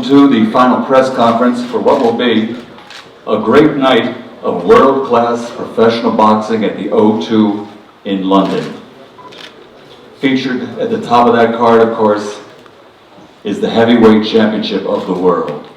welcome to the final press conference for what will be a great night of world-class professional boxing at the O2 in London. Featured at the top of that card, of course, is the Heavyweight Championship of the world.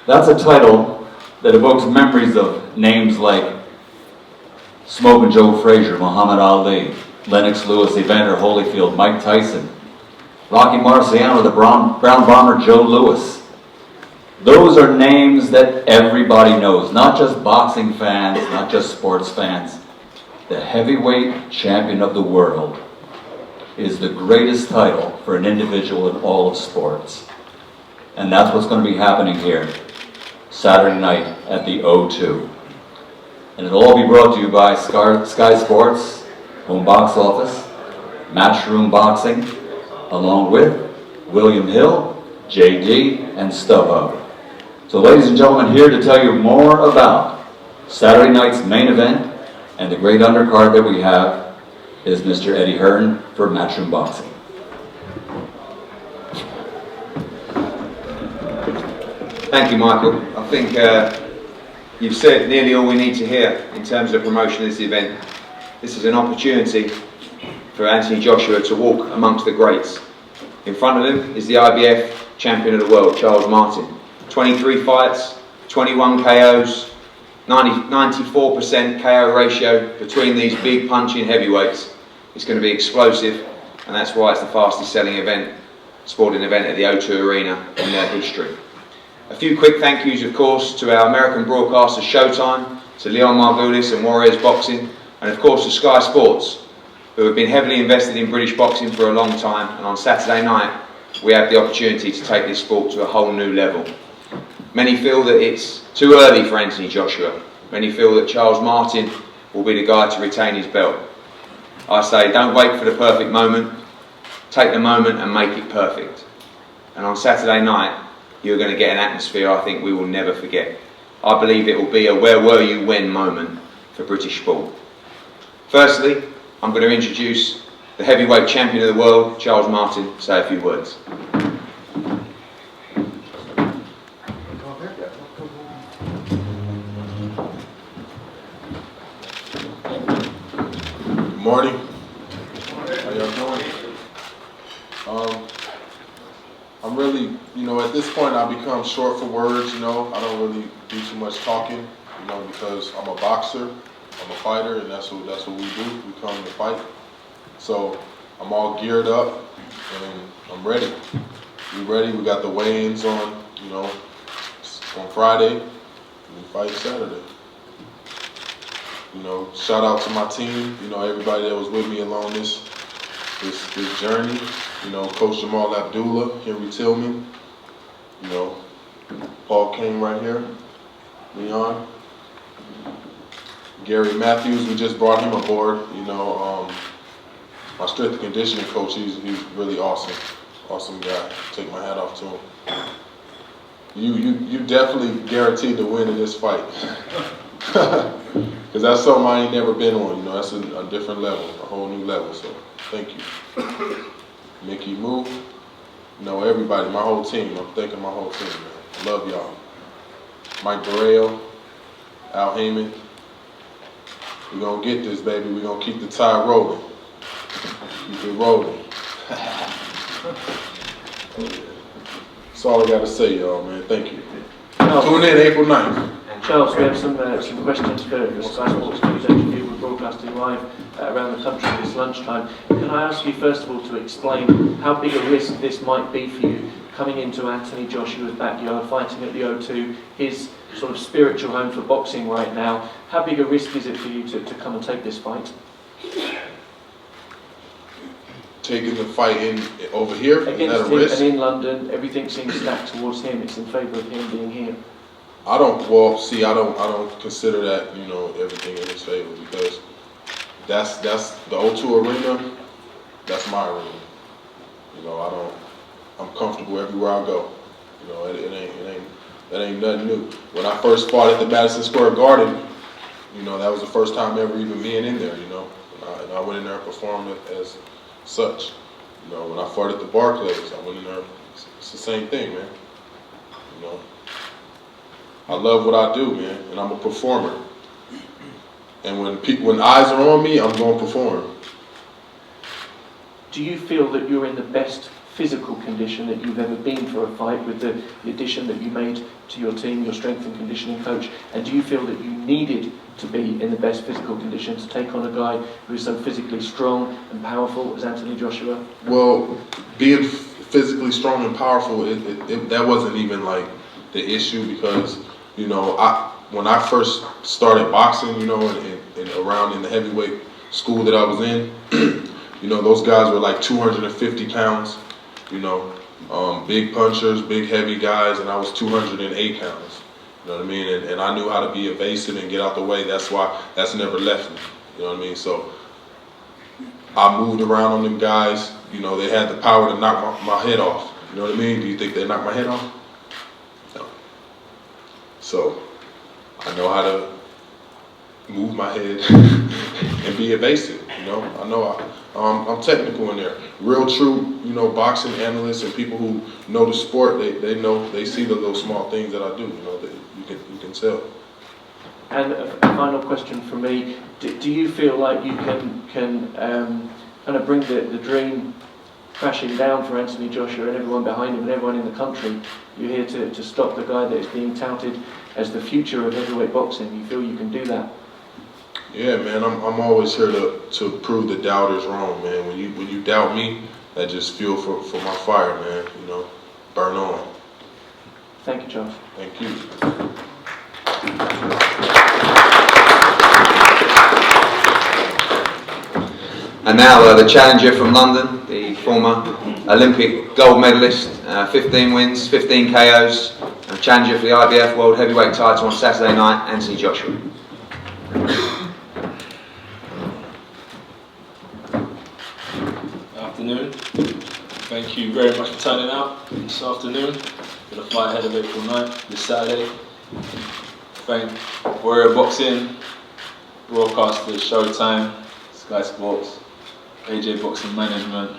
That's a title that evokes memories of names like Smokin' Joe Frazier, Muhammad Ali, Lennox Lewis, Evander Holyfield, Mike Tyson, Rocky Marciano, the Brown Bomber Joe Louis. Those are names that everybody knows, not just boxing fans, not just sports fans. The heavyweight champion of the world is the greatest title for an individual in all of sports. And that's what's going to be happening here Saturday night at the O2. And it'll all be brought to you by Sky Sports, Home Box Office, Matchroom Boxing, along with William Hill, JD, and StubHub. So ladies and gentlemen, here to tell you more about Saturday night's main event and the great undercard that we have is Mr. Eddie Hearn for Matchroom Boxing. Thank you, Michael. I think you've said nearly all we need to hear in terms of the promotion of this event. This is an opportunity for Anthony Joshua to walk amongst the greats. In front of him is the IBF champion of the world, Charles Martin. 23 fights, 21 KOs, 94% KO ratio between these big punching heavyweights. It's going to be explosive, and that's why it's the fastest selling sporting event at the O2 Arena in their history. A few quick thank yous, of course, to our American broadcaster Showtime, to Leon Margulis and Warriors Boxing, and of course to Sky Sports, who have been heavily invested in British boxing for a long time, and on Saturday night we have the opportunity to take this sport to a whole new level. Many feel that it's too early for Anthony Joshua. Many feel that Charles Martin will be the guy to retain his belt. I say, don't wait for the perfect moment, take the moment and make it perfect. And on Saturday night, you're going to get an atmosphere I think we will never forget. I believe it will be a where were you when moment for British sport. Firstly, I'm going to introduce the heavyweight champion of the world, Charles Martin, say a few words. Good morning. How y'all doing? I'm really, at this point I become short for words, I don't really do too much talking, because I'm a boxer, I'm a fighter, and that's what we do. We come to fight. So I'm all geared up and I'm ready. We ready. We got the weigh-ins on, on Friday, and we fight Saturday. Shout out to my team, everybody that was with me along this journey. Coach Jamal Abdullah, Henry Tillman, Paul King right here, Leon, Gary Matthews, we just brought him aboard. My strength and conditioning coach, he's really awesome guy. Take my hat off to him. You definitely guaranteed to win in this fight. Because that's something I ain't never been on, that's a different level, a whole new level, so thank you. Mickey Moo, everybody, my whole team, I'm thanking my whole team, man. I love y'all. Mike Borrell, Al Heyman, we're gonna get this, baby, we're gonna keep the tide rolling. Keep it rolling. That's all I gotta say, y'all, man, thank you. Tune in April 9th. Charles, we have some questions for Sky Sports News interview. We're broadcasting live around the country this lunchtime. Can I ask you first of all to explain how big a risk this might be for you coming into Anthony Joshua's backyard, fighting at the O2, his sort of spiritual home for boxing right now? How big a risk is it for you to come and take this fight? Taking the fight over here? Against him and in London, everything seems stacked towards him. It's in favour of him being here. I don't consider that, everything in his favor, because that's the O2 arena, that's my arena. I'm comfortable everywhere I go. That ain't nothing new. When I first fought at the Madison Square Garden, that was the first time ever even being in there, and I went in there and performed as such. When I fought at the Barclays, I went in there, it's the same thing, man. you know. I love what I do, man, and I'm a performer. And when eyes are on me, I'm going to perform. Do you feel that you're in the best physical condition that you've ever been for a fight with the addition that you made to your team, your strength and conditioning coach? And do you feel that you needed to be in the best physical condition to take on a guy who is so physically strong and powerful as Anthony Joshua? Well, being physically strong and powerful, that wasn't even like the issue, because, you know, when I first started boxing, you know, and around in the heavyweight school that I was in, you know, those guys were like 250 pounds, you know, big punchers, big heavy guys, and I was 208 pounds. You know what I mean? And I knew how to be evasive and get out the way. That's why that's never left me. You know what I mean? So I moved around on them guys. You know, they had the power to knock my head off. You know what I mean? Do you think they knocked my head off? No. So I know how to move my head and be evasive. You know, I know I'm technical in there. Real true, you know, boxing analysts and people who know the sport, they know, they see the little small things that I do. You know, that you can tell. And a final question from me: do you feel like you can kind of bring the dream crashing down for Anthony Joshua and everyone behind him and everyone in the country? You're here to stop the guy that is being touted as the future of heavyweight boxing. You feel you can do that? Yeah, man, I'm always here to prove the doubters wrong, man. When you doubt me, that just fuel for my fire, man. You know, burn on. Thank you, Charles. Thank you. And now the challenger from London, the former Olympic gold medalist, 15 wins, 15 KOs, challenger for the IBF World Heavyweight title on Saturday night, Anthony Joshua. Afternoon. Thank you very much for turning out this afternoon for the fight ahead of April 9th, this Saturday. Thank Warrior Boxing, broadcasters, Showtime, Sky Sports, AJ Boxing Management,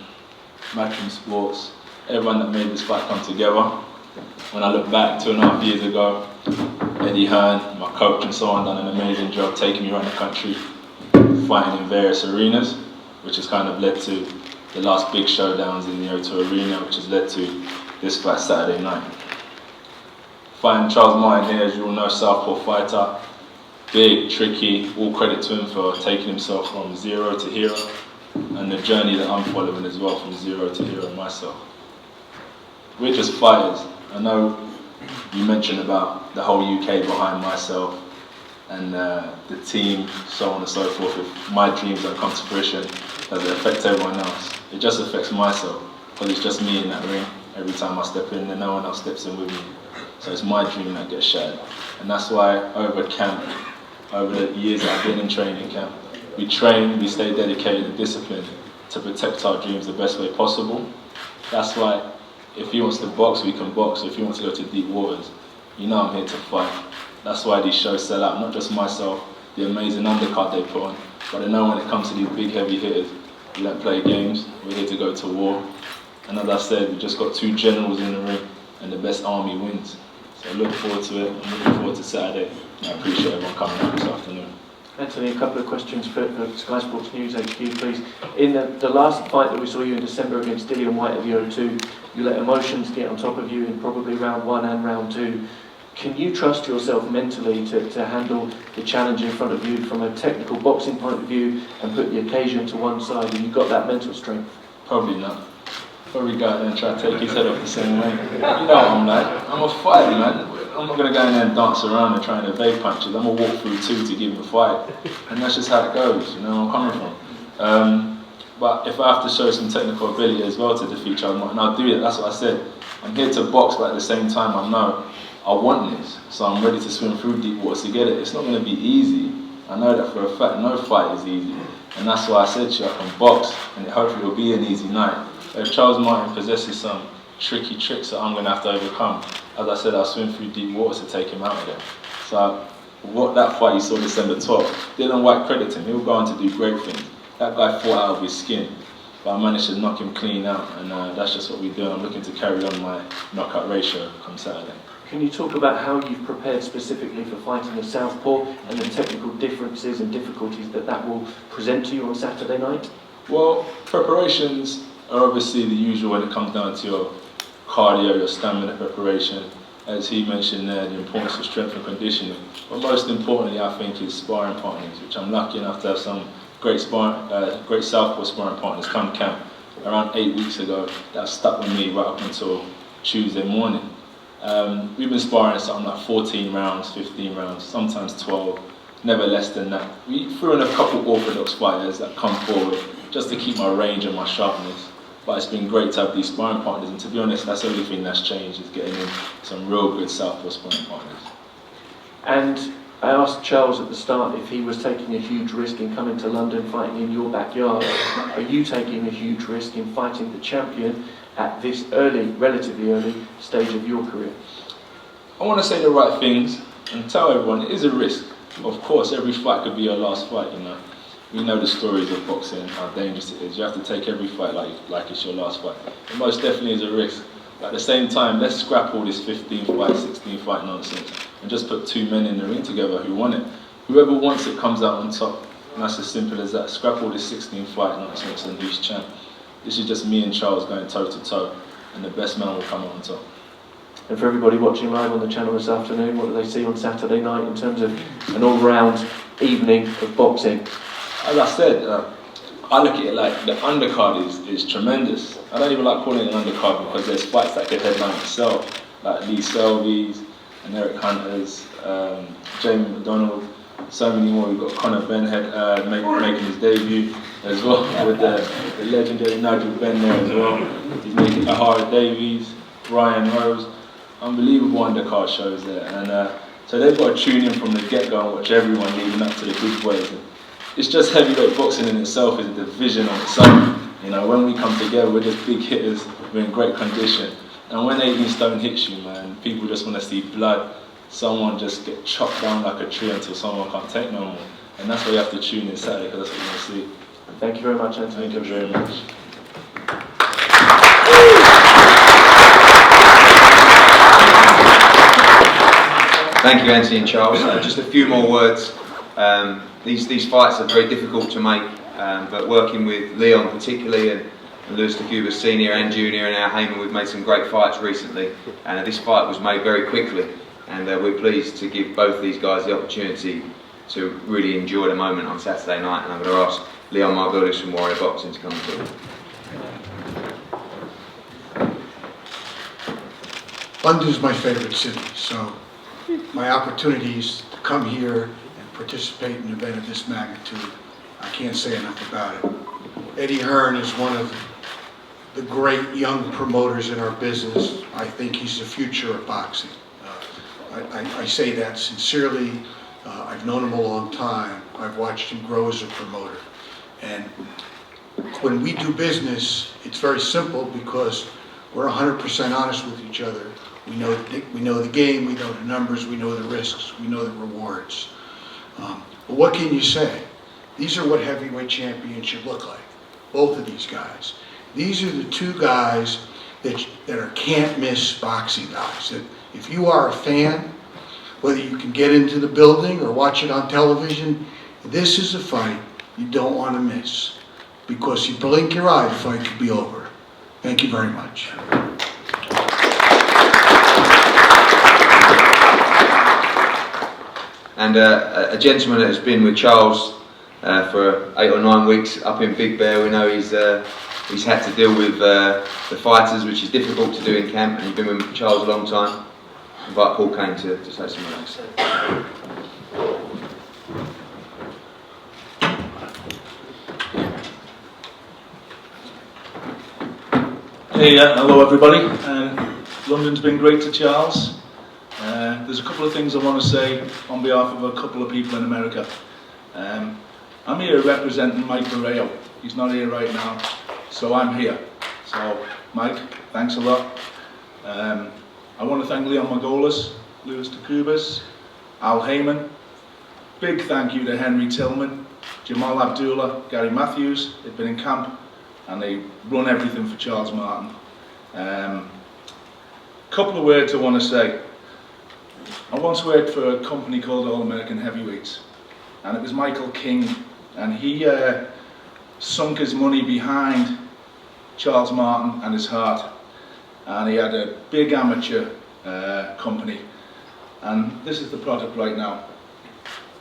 Matchroom Sports, everyone that made this fight come together. When I look back 2.5 years ago, Eddie Hearn, my coach and so on, done an amazing job taking me around the country, fighting in various arenas, which has kind of led to the last big showdowns in the O2 Arena, which has led to this fight Saturday night. Fighting Charles Martin here, as you all know, southpaw fighter, big, tricky, all credit to him for taking himself from zero to hero, and the journey that I'm following as well, from zero to hero myself. We're just fighters. I know you mentioned about the whole UK behind myself and the team, so on and so forth. If my dreams don't come to fruition, does it affect everyone else? It just affects myself, because it's just me in that ring. Every time I step in, then no one else steps in with me. So it's my dream that gets shattered. And that's why over camp, over the years that I've been in training camp, we train, we stay dedicated and disciplined to protect our dreams the best way possible. That's why if he wants to box, we can box. If he wants to go to deep waters, you know I'm here to fight. That's why these shows sell out, not just myself, the amazing undercard they put on, but I know when it comes to these big heavy hitters, we don't play games, we're here to go to war. And as I said, we just got 2 generals in the ring, and the best army wins. So I look forward to it, I'm looking forward to Saturday, and I appreciate everyone coming out this afternoon. Anthony, a couple of questions for Sky Sports News HQ, please. In the last fight that we saw you in December against Dillian White at the O2, you let emotions get on top of you in probably round 1 and round 2. Can you trust yourself mentally to handle the challenge in front of you from a technical boxing point of view and put the occasion to one side? Have you got that mental strength? Probably not. Probably go out there and try to take his head off the same way. You know what I'm like. I'm a fighter, man. I'm not going to go in there and dance around and try and evade punches. I'm going to walk through 2 to give him a fight. And that's just how it goes, you know where I'm coming from. But if I have to show some technical ability as well to defeat Charles Martin, I'll do it. That's what I said. I'm here to box, but at the same time I know I want this. So I'm ready to swim through deep waters to get it. It's not going to be easy. I know that for a fact. No fight is easy. And that's why I said to you, I can box, and hopefully it will be an easy night. But if Charles Martin possesses some tricky tricks that I'm going to have to overcome, as I said, I'll swim through deep waters to take him out of there. So what that fight you saw December 12th, Dillian White, credit him, he'll go on to do great things. That guy fought out of his skin, but I managed to knock him clean out, and that's just what we do. I'm looking to carry on my knockout ratio come Saturday. Can you talk about how you've prepared specifically for fighting a southpaw and the technical differences and difficulties that will present to you on Saturday night? Well, preparations are obviously the usual when it comes down to your cardio, your stamina preparation. As he mentioned there, the importance of strength and conditioning. But most importantly, I think, is sparring partners, which I'm lucky enough to have some great southpaw sparring partners come camp around 8 weeks ago that stuck with me right up until Tuesday morning. We've been sparring something like 14 rounds, 15 rounds, sometimes 12, never less than that. We threw in a couple orthodox fighters that come forward just to keep my range and my sharpness. But it's been great to have these sparring partners, and to be honest, that's the only thing that's changed, is getting in some real good southpaw sparring partners. And I asked Charles at the start if he was taking a huge risk in coming to London, fighting in your backyard. Are you taking a huge risk in fighting the champion at this relatively early stage of your career? I want to say the right things and tell everyone it is a risk. Of course, every fight could be your last fight, you know. We know the stories of boxing, how dangerous it is. You have to take every fight like it's your last fight. It most definitely is a risk. But at the same time, let's scrap all this 15 fight, 16 fight nonsense and just put two men in the ring together who want it. Whoever wants it comes out on top. And that's as simple as that. Scrap all this 16 fight nonsense and who's champ. This is just me and Charles going toe to toe, and the best man will come out on top. And for everybody watching live on the channel this afternoon, what do they see on Saturday night in terms of an all-round evening of boxing? As I said, I look at it like the undercard is tremendous. I don't even like calling it an undercard because there's fights that could headline itself, like Lee Selby's and Eric Hunter's, Jamie McDonald, so many more. We've got Conor Benhead making his debut as well, with the legendary Nigel Benn there as well. He's making Ahara Davies, Ryan Rose, unbelievable undercard shows there. And so they've got to tune in from the get-go and watch everyone leading up to the big boys. It's just heavyweight boxing in itself is a division on its own. You know, when we come together, we're just big hitters, we're in great condition. And when 18 stone hits you, man, people just want to see blood. Someone just get chopped down like a tree until someone can't take no more. And that's why you have to tune in Saturday, because that's what you want to see. Thank you very much, Anthony. Thank you very much. Thank you, Anthony and Charles. Just a few more words. These fights are very difficult to make, but working with Leon particularly and Lewis DeCuba Senior and Junior and Al Heyman, we've made some great fights recently, and this fight was made very quickly, and we're pleased to give both these guys the opportunity to really enjoy the moment on Saturday night. And I'm going to ask Leon Margulis from Warrior Boxing to come and talk. London's my favorite city, so my opportunities to come here and participate in an event of this magnitude, I can't say enough about it. Eddie Hearn is one of the great young promoters in our business. I think he's the future of boxing. I say that sincerely. I've known him a long time. I've watched him grow as a promoter. And when we do business, it's very simple because we're 100% honest with each other. We know the game, we know the numbers, we know the risks, we know the rewards. But what can you say? These are what heavyweight champions should look like, both of these guys. These are the two guys that are can't-miss boxing guys. That if you are a fan, whether you can get into the building or watch it on television, this is a fight you don't want to miss. Because you blink your eye, the fight could be over. Thank you very much. And a gentleman that has been with Charles for 8 or 9 weeks up in Big Bear. We know he's had to deal with the fighters, which is difficult to do in camp, and you've been with Charles a long time. I invite Paul Kane to say some words. Hey, hello everybody. London's been great to Charles. There's a couple of things I want to say on behalf of a couple of people in America. I'm here representing Mike Barreo. He's not here right now, so I'm here. So, Mike, thanks a lot. I want to thank Leon Margulis, Lewis DeCubas, Al Heyman. Big thank you to Henry Tillman, Jamal Abdullah, Gary Matthews. They've been in camp and they run everything for Charles Martin. Couple of words I want to say. I once worked for a company called All American Heavyweights, and it was Michael King, and he sunk his money behind Charles Martin and his heart, and he had a big amateur company, and this is the product right now.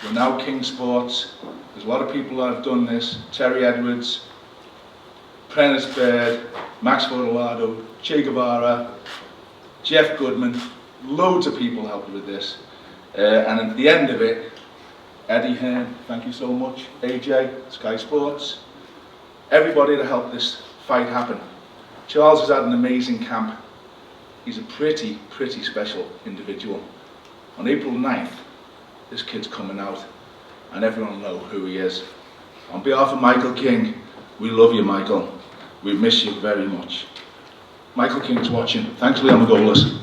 We're now King Sports. There's a lot of people that have done this: Terry Edwards, Prentice Baird, Max Vorolado, Che Guevara, Jeff Goodman. Loads of people helped with this, and at the end of it, Eddie Hearn, thank you so much, AJ, Sky Sports, everybody to help this fight happen. Charles has had an amazing camp. He's a pretty special individual. On April 9th, this kid's coming out, and everyone will know who he is. On behalf of Michael King, we love you, Michael. We miss you very much. Michael King's watching. Thanks, Leon Magolas.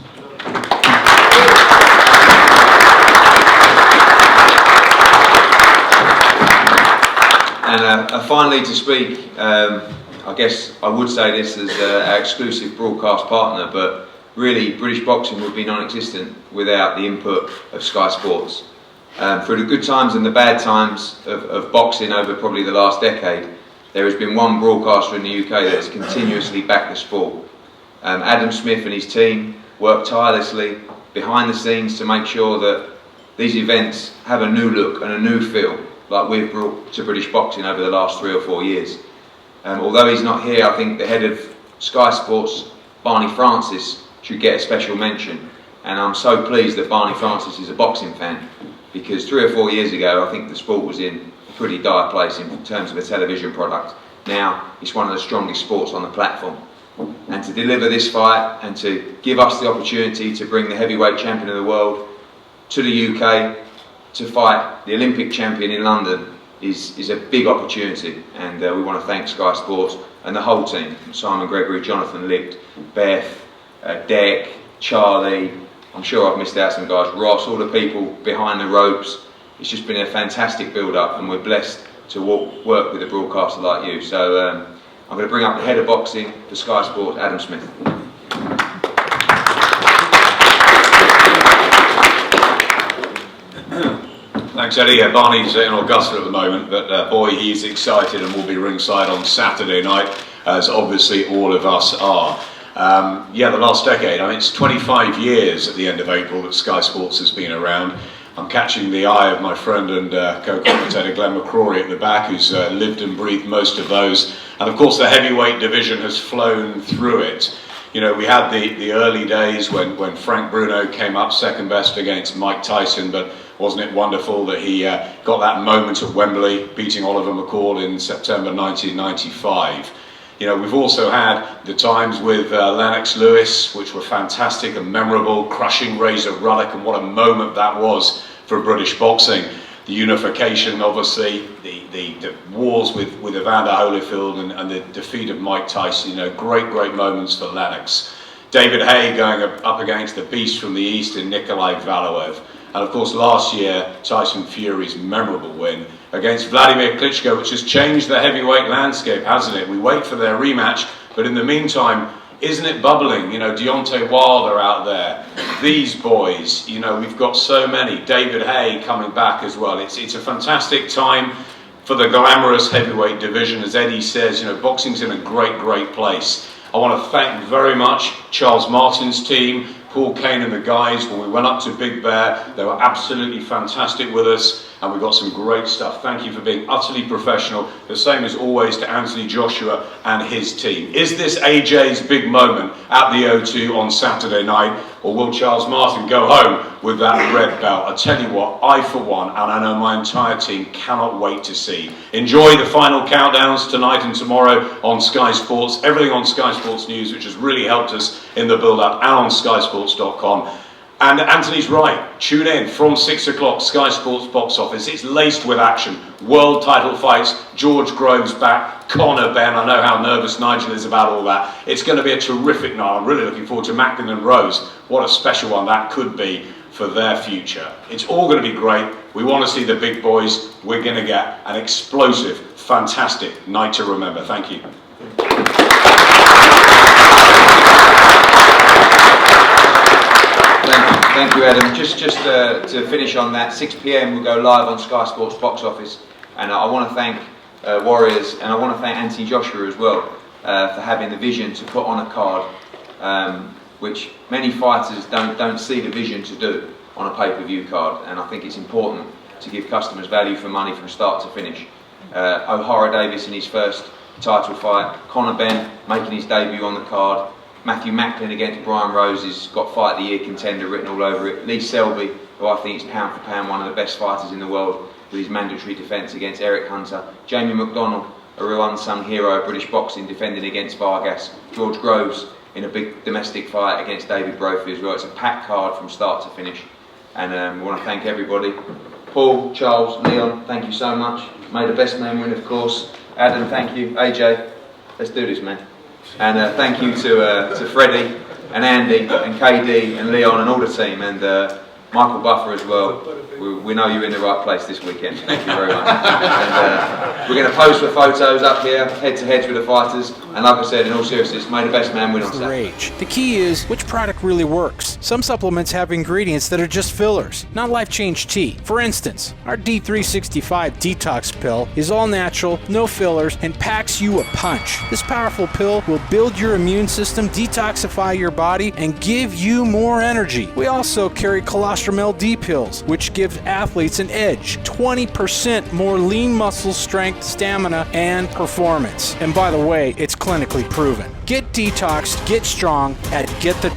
And finally to speak, I guess I would say this as our exclusive broadcast partner, but really British boxing would be non-existent without the input of Sky Sports. Through the good times and the bad times of boxing over probably the last decade, there has been one broadcaster in the UK that has continuously backed the sport. Adam Smith and his team work tirelessly behind the scenes to make sure that these events have a new look and a new feel, like we've brought to British boxing over the last 3 or 4 years. Although he's not here, I think the head of Sky Sports, Barney Francis, should get a special mention. And I'm so pleased that Barney Francis is a boxing fan, because 3 or 4 years ago, I think the sport was in a pretty dire place in terms of a television product. Now, it's one of the strongest sports on the platform. And to deliver this fight and to give us the opportunity to bring the heavyweight champion of the world to the UK to fight the Olympic champion in London is a big opportunity, and we want to thank Sky Sports and the whole team, Simon Gregory, Jonathan Licht, Beth, Dec, Charlie, I'm sure I've missed out some guys, Ross, all the people behind the ropes. It's just been a fantastic build-up, and we're blessed to work with a broadcaster like you. So I'm going to bring up the head of boxing for Sky Sports, Adam Smith. Thanks, Eddie. Barney's in Augusta at the moment, but boy, he's excited and will be ringside on Saturday night, as obviously all of us are. Yeah, the last decade, I mean, it's 25 years at the end of April that Sky Sports has been around. I'm catching the eye of my friend and co-commentator Glenn McCrory at the back, who's lived and breathed most of those. And of course, the heavyweight division has flown through it. You know, we had the early days when Frank Bruno came up second best against Mike Tyson, but wasn't it wonderful that he got that moment at Wembley, beating Oliver McCall in September 1995. You know, we've also had the times with Lennox Lewis, which were fantastic and memorable, crushing Razor Ruddock, and what a moment that was for British boxing. The unification, obviously, the wars with Evander Holyfield and the defeat of Mike Tyson, you know, great moments for Lennox. David Haye going up against the beast from the East in Nikolai Valoev. And of course, last year, Tyson Fury's memorable win against Vladimir Klitschko, which has changed the heavyweight landscape, hasn't it? We wait for their rematch, but in the meantime, isn't it bubbling? You know, Deontay Wilder out there, these boys, you know, we've got so many. David Haye coming back as well. It's a fantastic time for the glamorous heavyweight division. As Eddie says, you know, boxing's in a great place. I want to thank very much Charles Martin's team, Paul Kane and the guys. When we went up to Big Bear, they were absolutely fantastic with us, and we got some great stuff. Thank you for being utterly professional. The same as always to Anthony Joshua and his team. Is this AJ's big moment at the O2 on Saturday night, or will Charles Martin go home with that red belt? I tell you what, I for one, and I know my entire team, cannot wait to see. Enjoy the final countdowns tonight and tomorrow on Sky Sports. Everything on Sky Sports News, which has really helped us in the build-up, and on skysports.com. And Anthony's right, tune in from 6 o'clock, Sky Sports box office. It's laced with action. World title fights, George Groves back, Conor Benn. I know how nervous Nigel is about all that. It's going to be a terrific night. I'm really looking forward to Macklin and Rose. What a special one that could be for their future. It's all going to be great. We want to see the big boys. We're going to get an explosive, fantastic night to remember. Thank you. Thank you. Thank you, Adam. Just to finish on that, 6 p.m. we'll go live on Sky Sports box office, and I want to thank Warriors, and I want to thank Anthony Joshua as well for having the vision to put on a card, which many fighters don't see the vision to do on a pay-per-view card, and I think it's important to give customers value for money from start to finish. O'Hara Davis in his first title fight, Conor Benn making his debut on the card, Matthew Macklin against Brian Rose has got Fight of the Year contender written all over it, Lee Selby, who I think is pound for pound one of the best fighters in the world with his mandatory defence against Eric Hunter, Jamie McDonald, a real unsung hero of British boxing, defending against Vargas, George Groves in a big domestic fight against David Brophy as well. It's a packed card from start to finish, and we want to thank everybody. Paul, Charles, Leon, thank you so much. May the best man win, of course. Adam, thank you. AJ, let's do this, man. And thank you to Freddie and Andy and KD and Leon and all the team, and Michael Buffer as well. We know you're in the right place this weekend. Thank you very much. And we're going to post for photos up here, head-to-heads with the fighters. And like I said, in all seriousness, may the best man win on Saturday. The key is which product really works. Some supplements have ingredients that are just fillers, not Life Change Tea. For instance, our D365 Detox Pill is all natural, no fillers, and packs you a punch. This powerful pill will build your immune system, detoxify your body, and give you more energy. We also carry Colostrum LD pills, which give athletes an edge. 20% more lean muscle strength, stamina, and performance. And by the way, it's clinically proven. Get detoxed, get strong at